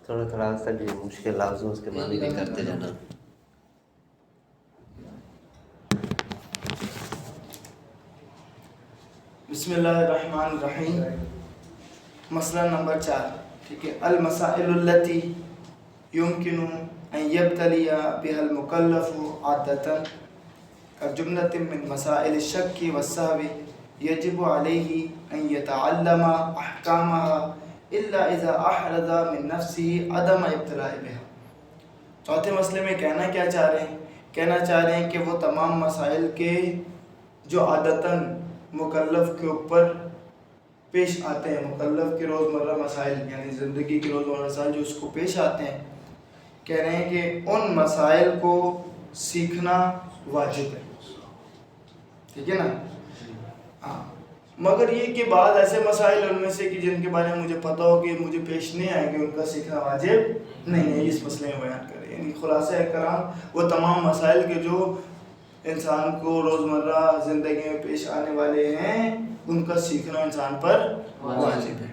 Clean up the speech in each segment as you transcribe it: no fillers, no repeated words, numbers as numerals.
تھوڑا تھوڑا سا جو مشکل لفظ اس کے معنی بھی کرتے جانا. بسم اللہ الرحمن الرحیم. مسئلہ نمبر 4. ٹھیک ہے. المسائل التي يمكن ان يبتلي بها المكلف عادة كجملة من مسائل الشك والسهو يجب عليه ان يتعلم احكامها الا اذا احرز من نفسه عدم ابتلاء بها. چوتھے مسئلے میں کہنا کیا چاہ رہے ہیں؟ کہنا چاہ رہے ہیں کہ وہ تمام مسائل کے جو عادتاً مکلف کے اوپر پیش آتے ہیں، مکلف کے روزمرہ مسائل یعنی زندگی کے روزمرہ مسائل جو اس کو پیش آتے ہیں، کہہ رہے ہیں کہ ان مسائل کو سیکھنا واجب ہے. ٹھیک ہے نا؟ ہاں. مگر یہ کہ بعض ایسے مسائل ان میں سے کہ جن کے بارے میں مجھے پتہ ہو کہ مجھے پیش نہیں آئے گے، ان کا سیکھنا واجب نہیں ہے. اس مسئلے میں بیان کریں. یعنی خلاصہ کلام وہ تمام مسائل کے جو انسان کو روزمرہ زندگی میں پیش آنے والے ہیں، ان کا سیکھنا انسان پر واجب ہے.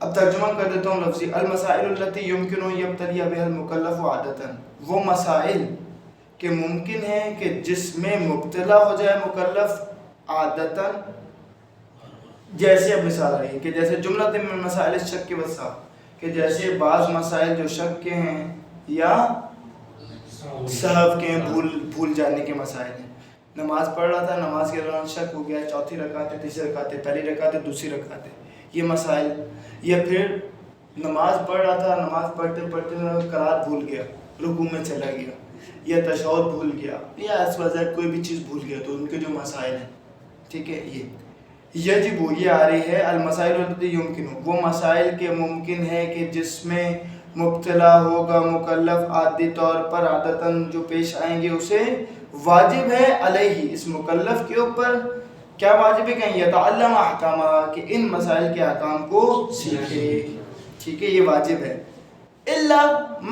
اب ترجمہ کر دیتا ہوں لفظی. المسائل التي يمكن ان يبتلي بها المكلف عادة، وہ مسائل کہ ممکن ہے کہ جس میں مبتلا ہو جائے مکلف عادتاً. جیسے اب مثال رہی کہ جیسے جملہ من مسائل الشک والسہو، کہ جیسے بعض مسائل جو شک کے ہیں یا سہو کے ہیں، بھول جانے کے مسائل ہیں. نماز پڑھ رہا تھا، نماز کے دوران شک ہو گیا، چوتھی رکعت ہے، تیسری رکعت ہے، پہلی رکعت ہے، دوسری رکعت ہے، یہ مسائل. یا پھر نماز پڑھ رہا تھا، نماز پڑھتے پڑھتے قرات بھول گیا، رکوع میں چلا گیا، یا تشہد بھول گیا، یا اس وجہ کوئی بھی چیز بھول گیا، تو ان کے جو مسائل ہیں. ٹھیک ہے. یجب یہ آ رہی ہے المسائل التي يمكن، وہ مسائل کے ممکن ہے کہ جس میں مبتلا ہوگا مکلف عادی طور پر عادتاً جو پیش آئیں گے، اسے واجب ہے علیہ اس مکلف کے اوپر. کیا واجب ہے؟ کہ یتعلم احکامہ، کہ ان مسائل کے احکام کو سیکھے. ٹھیک ہے. یہ واجب ہے. الا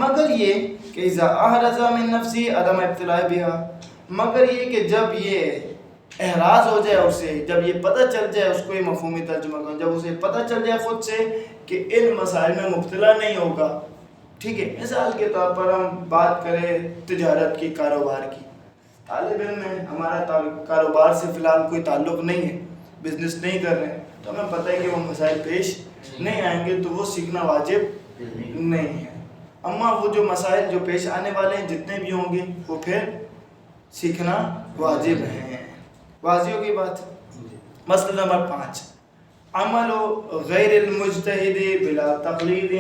مگر یہ کہ اذا احرز من نفسی عدم ابتلاء بها، مگر یہ کہ جب یہ احراز ہو جائے اسے، جب یہ پتہ چل جائے اس کو، یہ مفہومی ترجمہ کروں، جب اسے پتہ چل جائے خود سے کہ ان مسائل میں مبتلا نہیں ہوگا. ٹھیک ہے. مثال کے طور پر ہم بات کریں تجارت کی، کاروبار کی. طالب علم ہے، ہمارا کاروبار سے فی الحال کوئی تعلق نہیں ہے، بزنس نہیں کر رہے ہیں، تو ہمیں پتہ ہے کہ وہ مسائل پیش نہیں آئیں گے، تو وہ سیکھنا واجب نہیں ہے. اما وہ جو مسائل جو پیش آنے والے ہیں جتنے بھی ہوں گے، وہ پھر سیکھنا واجب ہیں. واضح ہوگی بات. مسئلہ نمبر 5. عمل غیر المجتہد بلا تقلید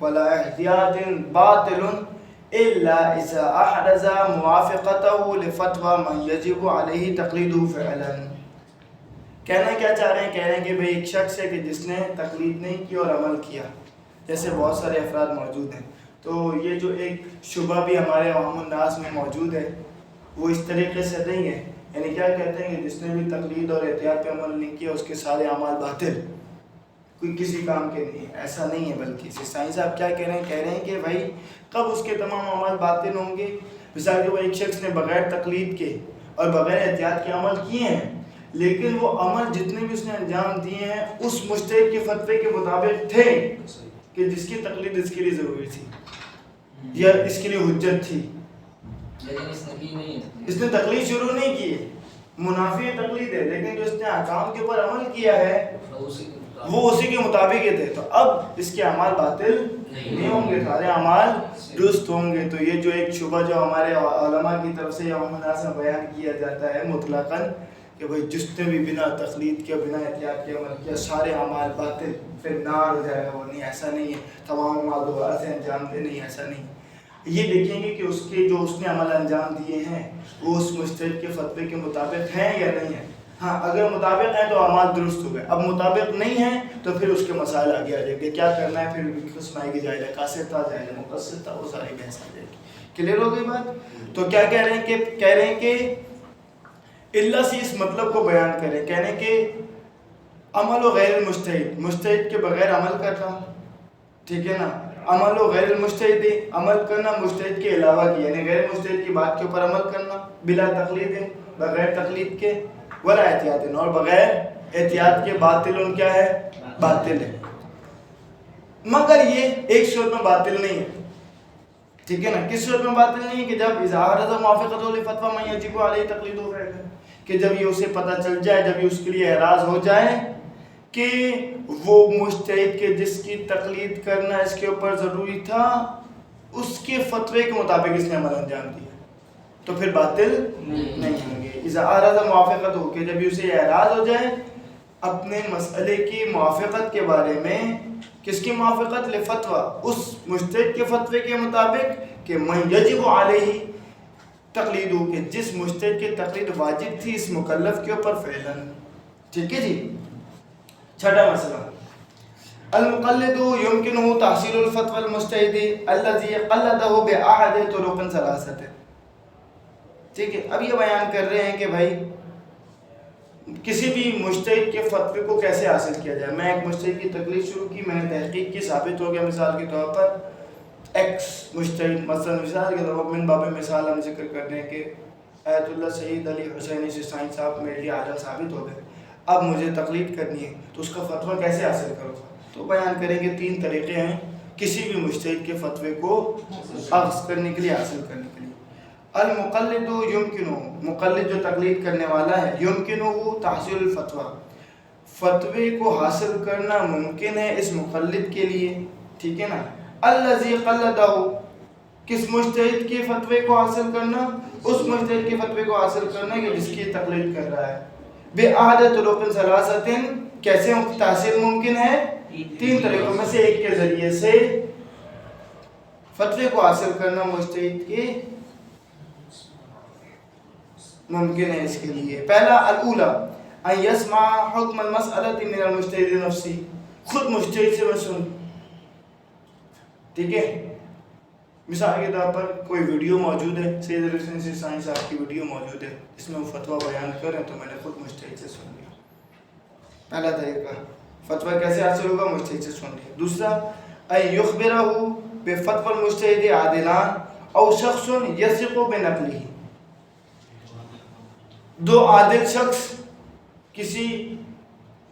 ولا احتیاط باطل الا اذا احرز موافقته لفتوى من يجب عليه تقلیدہ فعلا. کہنا کیا چاہ رہے ہیں؟ کہہ رہے ہیں کہ بھئی ایک شخص ہے کہ جس نے تقلید نہیں کی اور عمل کیا، جیسے بہت سارے افراد موجود ہیں. تو یہ جو ایک شبہ بھی ہمارے عوام الناس میں موجود ہے، وہ اس طریقے سے نہیں ہے. یعنی کیا کہتے ہیں کہ جس نے بھی تقلید اور احتیاط پہ عمل نہیں کیا، اس کے سارے اعمال باطل، کوئی کسی کام کے نہیں ہے. ایسا نہیں ہے. بلکہ سائنس صاحب کیا کہہ رہے ہیں؟ کہہ رہے ہیں کہ بھائی کب اس کے تمام اعمال باطل ہوں گے؟ مثال کے وہ ایک شخص نے بغیر تقلید کے اور بغیر احتیاط کے عمل کیے ہیں، لیکن وہ عمل جتنے بھی اس نے انجام دیے ہیں اس مجتہد کے فتوے کے مطابق تھے کہ جس کی تقلید اس کے لیے ضروری تھی یا اس کے لیے حجت تھی. اس نے تقلید شروع نہیں کی ہے، منافی تقلید ہے، لیکن جو اس نے احکام کے اوپر عمل کیا ہے وہ اسی کے مطابق ہی تھے. تو اب اس کے اعمال باطل نہیں ہوں گے، سارے اعمال درست ہوں گے. تو یہ جو ایک شبہ جو ہمارے علماء کی طرف سے عوام الناس میں بیان کیا جاتا ہے مطلقاً کہ بھائی جس نے بھی بنا تقلید کے بنا احتیاط کے عمل کیا سارے اعمال باطل، پھر نار ہو جائے گا. وہ نہیں، ایسا نہیں ہے. تمام اعمال دوبارہ سے انجام دے، نہیں، ایسا نہیں. یہ دیکھیں گے کہ اس کے جو اس نے عمل انجام دیے ہیں وہ اس مجتہد کے فتوے کے مطابق ہیں یا نہیں ہیں. ہاں اگر مطابق ہیں تو اعمال درست ہو گئے، اب مطابق نہیں ہیں تو پھر اس کے مسائل آگے آ جائیں گے. کیا کرنا ہے؟ پھر قسم آئے گی، جائے گا قاصر جائے گا مقصر تھا، وہ ساری بحث آ جائے گی. کلیئر ہو گئی بات؟ تو کیا کہہ رہے ہیں کہ کہہ رہے ہیں کہ اللہ سے اس مطلب کو بیان کریں. کہہ رہے ہیں کہ عمل و غیر المجتہد، مجتہد کے بغیر عمل کرنا. ٹھیک ہے نا؟ عمل و غیر المجتہد، عمل کرنا مجتہد کے علاوہ کی، یعنی غیر مجتہد کی بات کے اوپر عمل کرنا، بلا تقلید، بغیر تقلید کے، ولا احتیاط، اور بغیر احتیاط کے. باطل کیا ہے؟ باطل ہے. مگر یہ ایک صورت میں باطل نہیں ہے، ٹھیک ہے نا؟ کس صورت میں باطل نہیں ہے؟ کہ جب اظہار موافقت لفتویٰ من یجب علیہ تقلید ہو گا، کہ جب یہ اسے پتہ چل جائے، جب یہ اس کے لیے اعراض ہو جائے کہ وہ مجتہد کے جس کی تقلید کرنا اس کے اوپر ضروری تھا اس کے فتوے کے مطابق اس نے عمل انجام دیا، تو پھر باطل نہیں ہوں گے۔ اذا اراد موافقت ہو، کہ جب اسے اعراض ہو جائے اپنے مسئلے کی موافقت کے بارے میں، کس کی موافقت؟ لفتویٰ، اس مجتہد کے فتوے کے مطابق کہ من یجب علیہ تقلید ہو، کہ جس مجتہد کی تقلید واجب تھی اس مکلف کے اوپر فعلاً، ٹھیک ہے جی۔ چھٹا مسئلہ، المقلد يمكنه تحصيل الفتوى المجتهد الذي قلده بأحد طرق ثلاثة، ٹھیک ہے۔ اب یہ بیان کر رہے ہیں کہ بھائی کسی بھی مجتہد کے فتوے کو کیسے حاصل کیا جائے۔ میں ایک مجتہد کی تقلید شروع کی، میں نے تحقیق کی، ثابت ہو گیا مثال کے طور پر ایکس مجتہد، مثال کے طور پر من باب مثال ہم ذکر کر رہے ہیں کہ آیت اللہ سعید علی حسینی سسٹائن صاحب میرے لیے عادل ثابت ہو گئے، اب مجھے تقلید کرنی ہے تو اس کا فتویٰ کیسے حاصل کروں؟ تو بیان کریں کہ تین طریقے ہیں کسی بھی مجتہد کے فتوے کو اخذ کرنے کے لیے، حاصل کرنے کے لیے۔ المقلد یمکنو، مقلد جو تقلید کرنے والا ہے، یمکنو تحصیل الفتویٰ، فتوے کو حاصل کرنا ممکن ہے اس مقلد کے لیے، ٹھیک ہے نا۔ الذی قلدہ، کس مجتہد کے فتوے کو حاصل کرنا؟ اس مجتہد کے فتوے کو حاصل کرنا کہ جس کی تقلید کر رہا ہے۔ بأحد طرق ثلاثۃ، کیسے تحصیل ممکن ہے؟ تین طریقوں میں سے ایک کے ذریعے سے فتوے کو حاصل کرنا مجتہد کے ممکن ہے اس کے لیے۔ پہلا، الاولی ان یسمع حکم المسألۃ من المجتہد نفسی، خود مجتہد سے میں سن، ٹھیک ہے۔ مثال کے طور پر کوئی ویڈیو موجود ہے، سید علی حسین سسٹائن صاحب کی ویڈیو موجود ہے، اس میں وہ فتویٰ بیان کر رہے ہیں تو میں نے خود مجتہد سے سن لیا، پہلا طریقہ۔ فتویٰ کیسے حاصل ہوگا؟ مجتہد سے سن لیا۔ دوسرا، ان یخبرہ بفتوی المجتہد عادلان او شخص یثق بنقلہ، دو عادل شخص کسی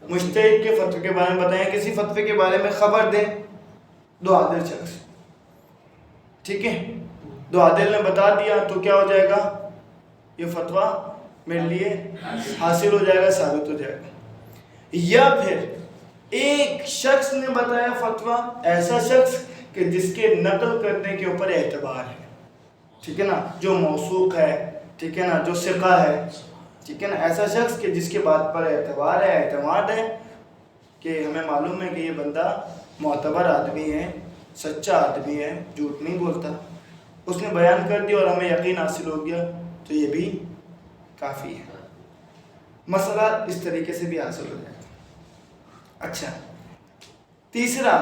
مجتہد کے فتوے کے بارے میں بتائیں، کسی فتوے کے بارے میں خبر دیں، دو عادل شخص، ٹھیک ہے۔ دو عادل نے بتا دیا تو کیا ہو جائے گا؟ یہ فتویٰ میرے لیے حاصل ہو جائے گا، ثابت ہو جائے گا۔ یا پھر ایک شخص نے بتایا فتویٰ، ایسا شخص کہ جس کے نقل کرنے کے اوپر اعتبار ہے، ٹھیک ہے نا، جو موثوق ہے، ٹھیک ہے نا، جو ثقہ ہے، ٹھیک ہے نا، ایسا شخص کہ جس کے بات پر اعتبار ہے، اعتماد ہے، کہ ہمیں معلوم ہے کہ یہ بندہ معتبر آدمی ہے، سچا آدمی ہے، جھوٹ نہیں بولتا، اس نے بیان کر دیا اور ہمیں یقین حاصل ہو گیا تو یہ بھی کافی ہے۔ مسئلہ اس طریقے سے بھی حاصل ہو جائے گا۔ اچھا، تیسرا،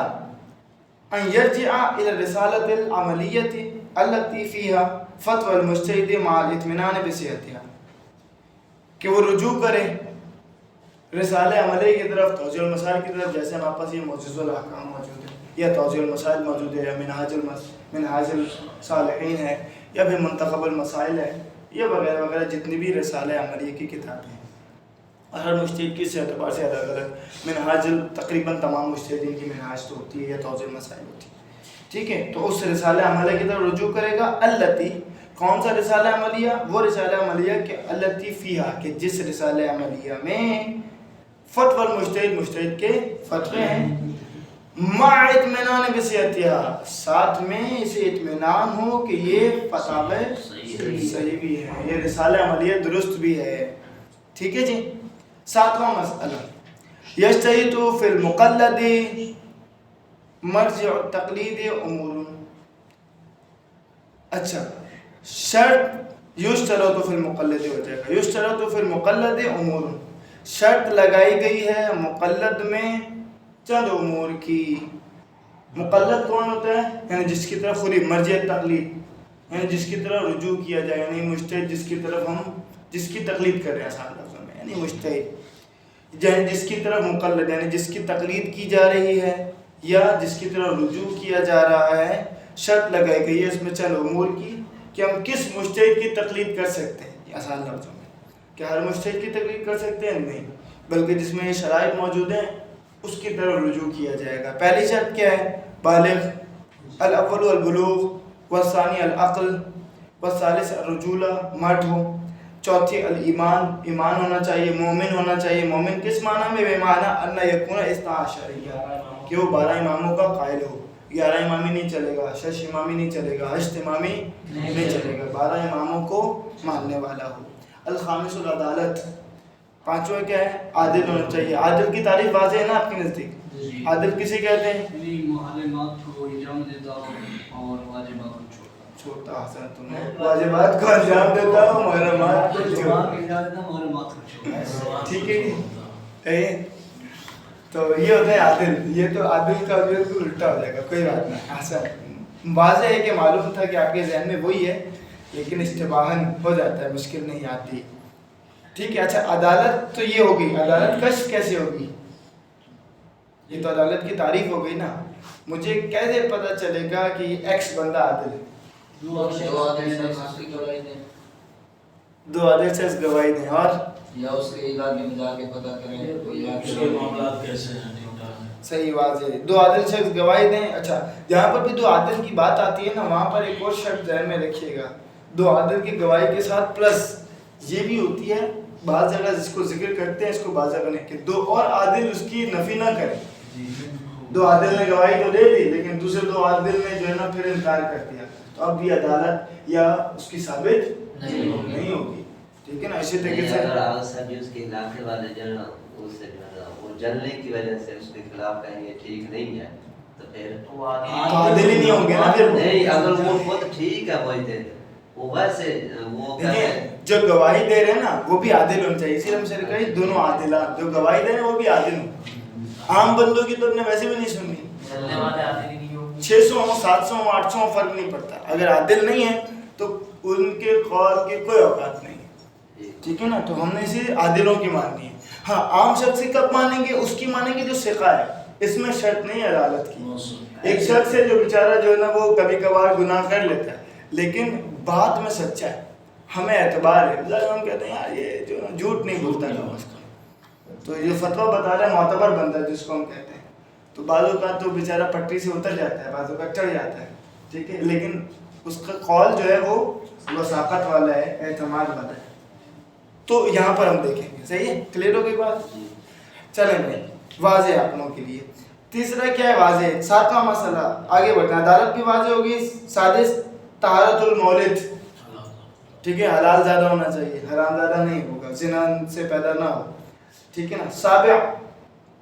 ان یرجع الى الرسالۃ العملیۃ التي فيها فتوى المجتہد مع الاطمینان بصحتها، کہ وہ رجوع کرے رسالہ عملی کی طرف، توضیح المسائل کی طرف، جیسے ہمارے پاس یہ معجز الاحکام موجود ہے، یا توضیح المسائل موجود ہے، یا منہاج الصالحین ہے، یا پھر منتخب المسائل ہے، یا وغیرہ وغیرہ جتنی بھی رسالہ عملی کی کتابیں ہیں، اور ہر مجتہد کی اس اعتبار سے الگ الگ منہاج، تقریباً تمام مجتہدین کی منہاج تو ہوتی ہے یا توضیح المسائل ہوتی ہے، ٹھیک ہے۔ تو اس رسالہ عملیہ کی طرف رجوع کرے گا۔ التی، کون سا رسالہ عملیہ؟ وہ رسالہ عملیہ کہ التی فیہا، کہ جس رسالہ عملیہ میں فتوی المجتہد، مجتہد کے فتوے ہیں، مع اطمینان بصحتها، ساتھ میں اسے اطمینان ہو کہ یہ فتاوی صحیح بھی ہے، یہ رسالہ عملیہ درست بھی ہے، ٹھیک ہے جی۔ ساتواں مسئلہ، یجتہد فی المقلد مرجع التقلید امور، اچھا، شرط یشترط فی المقلد ہو جائے گا، یشترط فی المقلد امور، شرط لگائی گئی ہے مقلد میں چند امور کی۔ مقلد کون ہوتا ہے؟ یعنی جس کی طرف خود مرجع تقلید، یعنی جس کی طرف رجوع کیا جائے، یعنی مجتہد جس کی طرف ہم جس کی تقلید کر رہے ہیں، آسان لفظوں میں، یعنی مجتہد یعنی جس کی طرف مقلد، یعنی جس کی تقلید کی جا رہی ہے یا جس کی طرف رجوع کیا جا رہا ہے، شرط لگائی گئی ہے اس میں چند امور کی کہ ہم کس مجتہد کی تقلید کر سکتے ہیں، آسان لفظوں میں، کہ ہر مجتہد کی تقلید کر سکتے ہیں؟ نہیں، بلکہ جس میں یہ شرائط موجود ہیں اس کی طرف رجوع کیا جائے گا. پہلی شرط کیا ہے؟ بالغ. الاول البلوغ والثانی العقل والثالث الرجولہ، مرد ہو. چوتھی الایمان، ایمان ہونا چاہیے، مومن ہونا چاہیے. مومن کس معنی میں؟ بے معنی ان یکون اثنا عشریہ، کہ وہ 12 اماموں کا قائل ہو. 11 امامی نہیں چلے گا، 6 امامی نہیں چلے گا، 8 امامی نہیں چلے گا، 12 اماموں کو ماننے والا ہو. الخامس العدالت، پانچواں کیا ہے؟ عادل ہونا چاہیے. عادل کی تعریف واضح ہے نا آپ کے نزدیک؟ عادل کسے کہتے ہیں؟ معلومات کو انجام دیتا ہوں اور واجبات کو چھوڑتا. حسن، تم نے واجبات کو انجام دیتا ہوں، محرمات کو چھوڑتا. ٹھیک ہے. تو یہ ہوتا ہے عادل. یہ تو عادل کا بالکل الٹا ہو جائے گا. کوئی بات نہیں. حسن، واضح ہے کہ معلوم تھا کہ آپ کے ذہن میں وہی ہے، لیکن اشتباہن ہو جاتا ہے، مشکل نہیں آتی. ٹھیک ہے. اچھا، عدالت تو یہ ہوگی. عدالت کشف کیسے ہوگی؟ یہ تو عدالت کی تعریف ہو گئی نا. مجھے کیسے پتہ چلے گا کہ ایکس بندہ عادل ہے؟ دو عادل شخص گواہی دیں اور یا اس کے علاقے میں جا کے پتہ کریں اس کے معاملات کیسے ہیں. صحیح، واضح. 2 عادل شخص گواہی دیں. اچھا، جہاں پر بھی 2 عادل کی بات آتی ہے نا، وہاں پر ایک اور شرط ذہن میں رکھیے گا. 2 عادل کی گواہی کے ساتھ پلس یہ بھی ہوتی ہے، بعض جگہ جس کو ذکر کرتے ہیں اس کو بعض جگہ نہیں کہ 2 اور عادل اس کی نفی نہ کریں. 2 عادل نے گواہی تو دے دی، لیکن دوسرے 2 عادل نے جو ہے نا پھر انکار کر دیا، تو اب بھی عدالت یا اس کی ثابت نہیں ہوگی. ٹھیک ہے نا. اسی طریقے سے اگر آگے اس کے علاقے والے جو ہے نا اس سے وہ جلنے کی وجہ سے اس کے خلاف کہیں یہ ٹھیک نہیں ہے، تو پھر تو عادل ہی نہیں ہوں گے نا. پھر نہیں، اگر وہ خود ٹھیک ہے وہی وہ ویسے وہ جو گواہی دے رہے ہیں نا وہ بھی عادل ہونا چاہیے. اسی لیے ہم سے کہا دونوں عادلان، جو گواہی دے رہے ہیں وہ بھی عادل ہوں. عام بندوں کی تو نے ویسے بھی نہیں سننی. 600 ہوں، 700 ہوں، 800 ہوں، فرق نہیں پڑتا. اگر عادل نہیں ہے تو ان کے قول کی کوئی اوقات نہیں. ٹھیک ہے نا. تو ہم نے اسے عادلوں کی ماننی ہے. ہاں، عام شخص سے کب مانیں گے؟ اس کی مانیں گے جو ثقہ ہے. اس میں شرط نہیں ہے عدالت کی. ایک شخص ہے جو بیچارہ جو ہے نا وہ کبھی کبھار گناہ کر لیتا ہے، لیکن بات میں سچا ہے، ہمیں اعتبار ہے. ہم کہتے ہیں یار یہ جو جھوٹ نہیں بولتا ہے اس کا، تو یہ فتویٰ بتا رہا ہے معتبر بندہ جس کو ہم کہتے ہیں. تو بعض اوقات تو بیچارہ پٹری سے اتر جاتا ہے، بعض اوقات چڑھ جاتا ہے. ٹھیک ہے، لیکن اس کا قول جو ہے وہ وثاقت والا ہے، اعتماد والا ہے. تو یہاں پر ہم دیکھیں گے. صحیح ہے؟ کلیئر ہو گئی بات؟ چلیں بھائی، واضح ہے آپ لوگوں کے لیے. تیسرا کیا ہے؟ واضح. 7واں مسئلہ آگے بڑھتے ہیں. عدالت بھی واضح ہوگی. سادس طہارت المولد. ٹھیک ہے، حلال زیادہ ہونا چاہیے، حرام زیادہ نہیں ہوگا، زنا سے پیدا نہ ہو. ٹھیک ہے نا. سابع،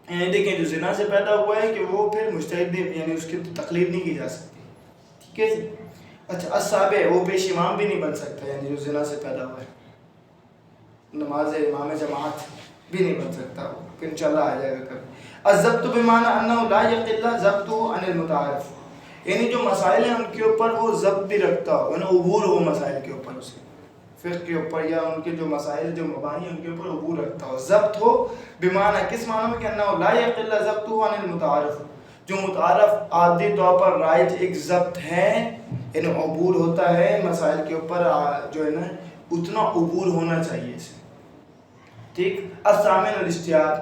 یعنی دیکھیں جو زنا سے پیدا ہوا ہے کہ وہ پھر مجتہد یعنی اس کی تقلید نہیں کی جا سکتی. ٹھیک ہے جی. اچھا، السابع، وہ پیش امام بھی نہیں بن سکتا، یعنی جو زنا سے پیدا ہوا ہے نماز امام جماعت بھی نہیں بن سکتا. پھر انشاءاللہ آ جائے گا کبھی. الضبط بمعنی انه لا يقل ضبطه عن المتعارف، یعنی جو مسائل ہیں ان کے اوپر وہ ضبط بھی رکھتا ہو، یعنی عبور ہو مسائل کے اوپر، اسے فقہ کے اوپر یا ان کے جو مسائل جو مبانی ان کے اوپر عبور رکھتا ہو. ضبط ہو بمعنی کس معنی میں کہ انه لا يقل ضبطه عن المتعارف، جو متعارف عادی طور پر رائج ایک ضبط ہے، یعنی عبور ہوتا ہے مسائل کے اوپر جو ہے نا اتنا عبور ہونا چاہیے اسے. ٹھیک. الثامن الاجتہاد،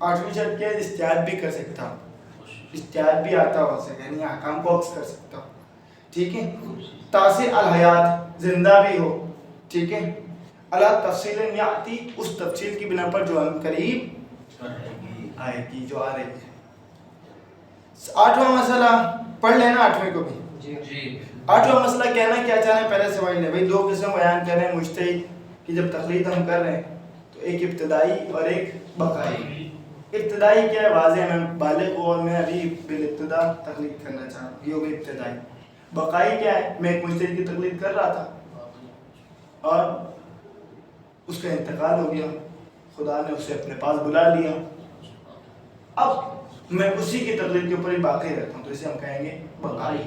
8ویں شرط کیا ہے؟ اجتہاد بھی کر سکتا ہوں، اجتہاد بھی آتا ہو اسے، یعنی احکام کو عکس کر سکتا ہوں. ٹھیک ہے. تاسع الحیات، زندہ بھی ہو. ٹھیک ہے. اللہ تفصیل یاتی، اس تفصیل کی بنا پر جو ہم قریب آئے گی، جو آ رہی ہے. 8واں مسئلہ پڑھ لینا 8ویں کو بھی. جی. 8واں مسئلہ کہنا کیا چاہ رہے ہیں پہلے سمجھ لیں بھائی. 2 قسم بیان کر رہے ہیں مجتہد کی جب تقلید ہم کر رہے ہیں، تو ایک ابتدائی اور ایک بقائی. ابتدائی کیا ہے؟ واضح، میں بالغ ہوں اور میں ابھی بالابتدا تقلید کرنا چاہ رہا ہوں، یہ ہوگی ابتدائی. بقائی کیا ہے؟ میں ایک مجتہد کی تقلید کر رہا تھا اور اس کا انتقال ہو گیا، خدا نے اسے اپنے پاس بلا لیا، اب میں اسی کی تقلید کے اوپر ہی باقی رہتا ہوں، تو اسے ہم کہیں گے بقائی.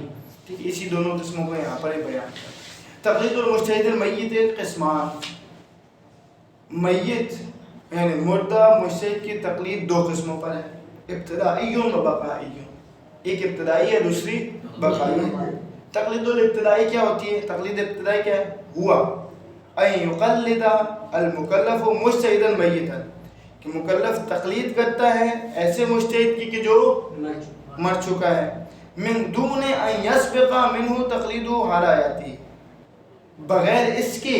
ٹھیک ہے. اسی دونوں قسموں کو یہاں پر ہی بیان کریں. تقلید المجتہد المیت قسمان، میت یعنی مردہ مجتہد کی تقلید 2 قسموں پر ہے، ابتدائی و بقائی. ایک ابتدائی ہے، دوسری بقائی ہے. تقلید الابتدائی کیا ہوتی ہے؟ تقلید ابتدائی کیا ہے؟ ہوا ان یقلد المکلف مجتہدا میتا، کہ مکلف تقلید کرتا ہے ایسے مجتہد کی کہ جو مر چکا ہے، من دون ان یسبق منہ تقلید حالایاتی، بغیر اس کے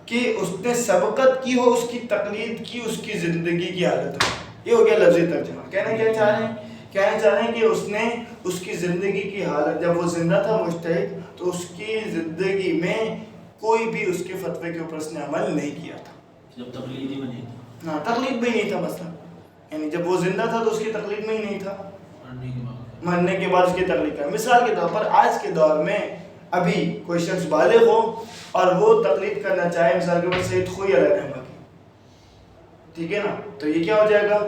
کہ اس نے سبقت کی ہو اس کی تقلید کی اس کی زندگی کی حالت میں. یہ ہو گیا لفظی ترجمہ. کہنا چاہ رہے ہیں کہ اس نے اس کی زندگی کی حالت، جب وہ زندہ تھا مجتہد، تو اس کی زندگی میں کوئی بھی اس کے فتوے کے اوپر اس نے عمل نہیں کیا تھا. جب تقلید ہی میں نہیں تھا. ہاں تقلید میں ہی نہیں تھا مثلا، یعنی جب وہ زندہ تھا تو اس کی تقلید میں ہی نہیں تھا، مرنے کے بعد اس کی تقلید کا. مثال کے طور پر آج کے دور میں ابھی کوئی شخص بالغ ہو اور وہ تقلید کرنا چاہے مثال کے طور سید خوئی علیہ رحمہ کی، ٹھیک ہے نا، تو یہ کیا ہو جائے گا؟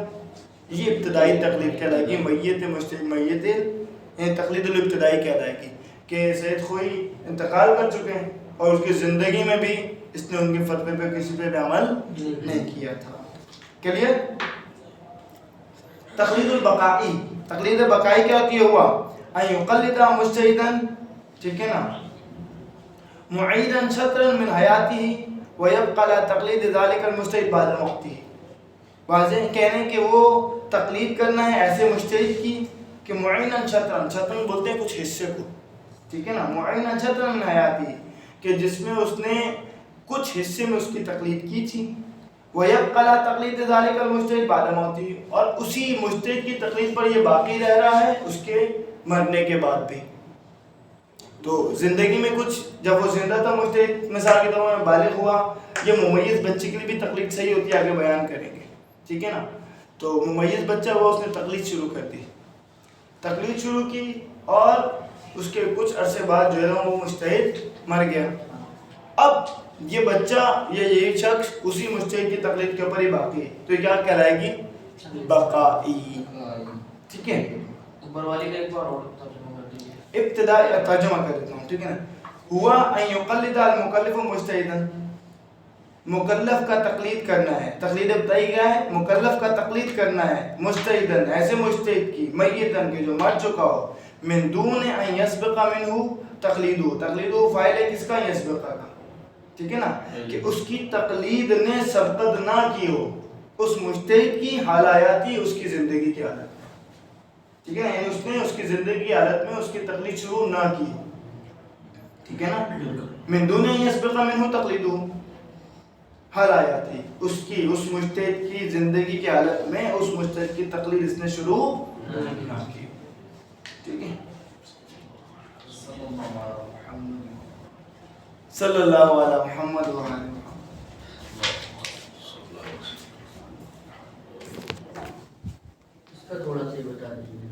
یہ ابتدائی تقلید کہلائے گی، میت مجتہد میت یعنی تقلید الابتدائی کہلائے گی کہ سید خوئی انتقال کر چکے ہیں اور اس کی زندگی میں بھی اس نے ان کے فتوے پہ کسی پہ بھی عمل نہیں کیا تھا. کلیئر؟ تقلید البقائی، تقلید بقائی کیا ہوتی ہے؟ ہوا ان یقلد مجتہدا، ٹھیک ہے نا، معیدا شطرا من حیاتہ ویبقى لا تقلید ذلك المجتہد بعد موتہ. واضح کہنے کہ وہ تقلید کرنا ہے ایسے مجتہد کی کہ معینا شطرا، شطرا بولتے ہیں کچھ حصے کو، ٹھیک ہے نا، معینا شطرا من حیاتہ، کہ جس میں اس نے کچھ حصے میں اس کی تقلید کی تھی. وَيَبْقَى لَا تَقْلِيدِ ذَلِكَ الْمُجْتَهِدِ بَعْدَ مَوْتِهِ، اور اسی مجتہد کی تقلید پر یہ باقی رہ رہا ہے اس کے مرنے کے بعد بھی. تو زندگی میں کچھ، جب وہ زندہ تھا مجتہد، مثال کے طور پر بالغ ہوا، یہ ممیز بچے کے لیے بھی تقلید صحیح ہوتی ہے، آگے بیان کریں گے، ٹھیک ہے نا. تو ممیز بچہ ہوا، اس نے تقلید شروع کر دی، تقلید شروع کی اور اس کے کچھ عرصے بعد جو ہے وہ مجتہد مر گیا. اب یہ بچہ یا یہ شخص اسی مجتہد کی تقلید کے اوپر ہی باقی ہے، تو یہ کیا کہلائے گی؟ بقائی. ٹھیک ہے، اوپر والی کا ایک بار اور ترجمہ کر دیجیے. ابتدائی ترجمہ کر دیتا ہوں، ٹھیک ہے نا. ہوا ان یقلد المکلف مجتہدا، مکلف کا تقلید کرنا ہے، تقلید ابتدائی کیا ہے؟ مکلف کا تقلید کرنا ہے مجتہدا ایسے مجتہد کی، میتن کے جو مر چکا ہو، من دون ان یسبق منہ تقلیدہ، تقلیدہ فاعل ہے کس کا؟ یسبق کا، ٹھیک ہے نا، کہ اس کی تقلید نے سبقت نہ کی ہو اس مجتہد کی حالایاتی، اس کی زندگی کی حالت میں، ٹھیک ہے نا، یعنی اس نے اس کی زندگی کی حالت میں اس کی تقلید شروع نہ کی ہو، ٹھیک ہے نا. من دون ان یسبق منہ تقلیدہ حالایاتی، اس کی اس مجتہد کی زندگی کی حالت میں اس مجتہد کی تقلید اس نے شروع نہ کی، ٹھیک ہے. صلی اللہ علیہ محمد و علیہ اس کا تھوڑا سا بتا دیجیے.